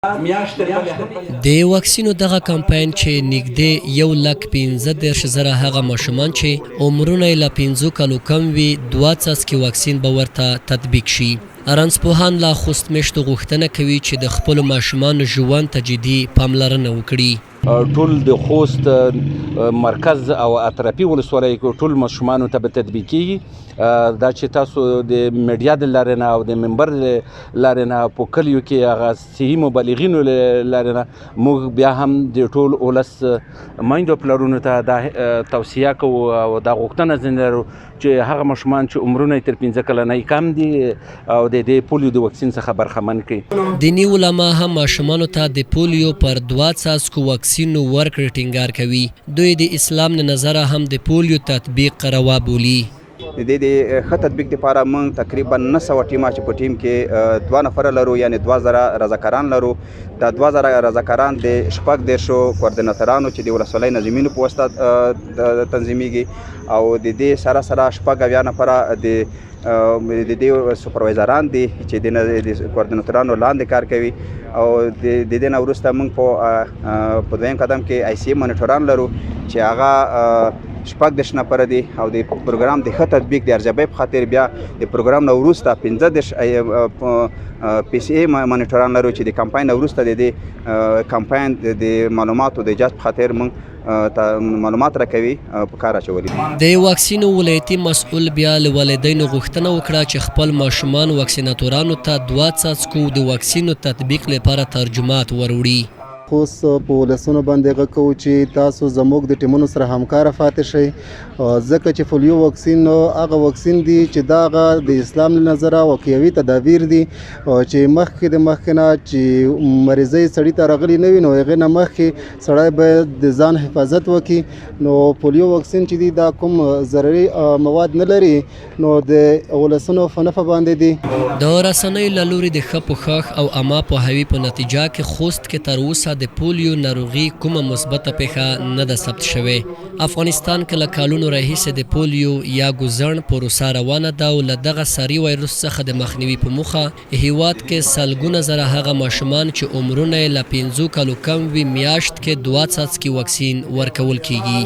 د واکسینو دغه کمپاین چې نږدې 1,15,000 هغه ماشومان چې عمرونه یې له 5 کالو کم وي 2 څاڅکي واکسین به ورته تطبیق شي. ارنسپوهان لا خوست میشتو غوښتنه کوي چې د خپلو ماشومانو ژوند ته جدي پاملرنه وکړي. ټول د خوست مرکز او اطرافي ولسوالۍ ټول ماشومانو ته به تطبیقېږي. دا چې تاسو د میډیا د لارې نه او د منبر د لارې نه په کلیو کې هغه صحي مبلغینو لارې نه موږ بیا هم د ټول ولس میندو پلرونو ته دا توصیه کوو او دا غوښتنه ځینې لرو چې هغه ماشومان چې عمرونه یې تر 15 کلنۍ کم دي او د دې پولیو د واکسین څخه برخمن کړي. دیني علما هم ماشومانو ته د پولیو پر 2 څاڅکو واکسین ورکړې ټینګار کوي. دوی د اسلام له نظره هم د پولیو تطبیق روا بولي. د ښه تطبیق لپاره موږ تقریبا 900 ټیمه چې په ټیم کې 2 نفره لرو، یعنی 2000 رضاکاران لرو. دا 2000 رضاکاران د 14 کوردیناتورانو چې د ولسوالۍ نظمینو په واسطه تنظیمیږي او د دې سره سره 14 نفره د دې سوپروایزران دي چې د کوردیناتورانو لاندې کار کوي او د دې نه وروسته موږ په دویم قدم کې آی سی مانیټوران لرو چې هغه 14 نفره دي او د پروګرام د ښه تطبیق د ارزیابۍ په خاطر بیا د پروګرام نه وروسته 15 پی سی ای مانیټوران لرو چې د کمپاین نه وروسته د دې کمپاین د معلوماتو د ایجاد په خاطر موږ معلومات راکوي په کار اچولي. د واکسینو ولایتي مسؤل بیا له والدینو غوښتنه وکړه چې خپل ماشومان واکسیناتورانو ته 2 څاڅکو د واکسینو تطبیق لپاره ترجمات وروړي. خوست په ولسونو باندې غږ کوو چې تاسو زموږ د ټیمونو سره همکاره پاتې شئ، ځکه چې پولیو واکسین هغه واکسین دی چې دا د اسلام له نظره واقعي تدابیر دي چې مخکې نه چې مریضۍ سړي ته راغلي نه وي نو هغې نه مخکې سړی باید د ځان حفاظت وکړي. نو پولیو واکسین چې دی دا کوم ضرري مواد نه لري نو د ولسونو په نفع باندې دی. د رسنیو له لوري د ښه پوښښ او عامه پوهاوي په نتیجه کې خوست کې تر اوسه د پولیو ناروغي کومه مثبته پیښه نه ده ثبت شوې. افغانستان کې له کلونو راهیسې د پولیو یا ګوزڼ پروسه روانه ده او له دغه ساري وایروس څخه د مخنیوي په موخه هیواد کې سلګونه زره هغه ماشومان چې عمرونه یې له 5 کالو کم وي میاشت کې 2 څاڅکي واکسین ورکول کیږي.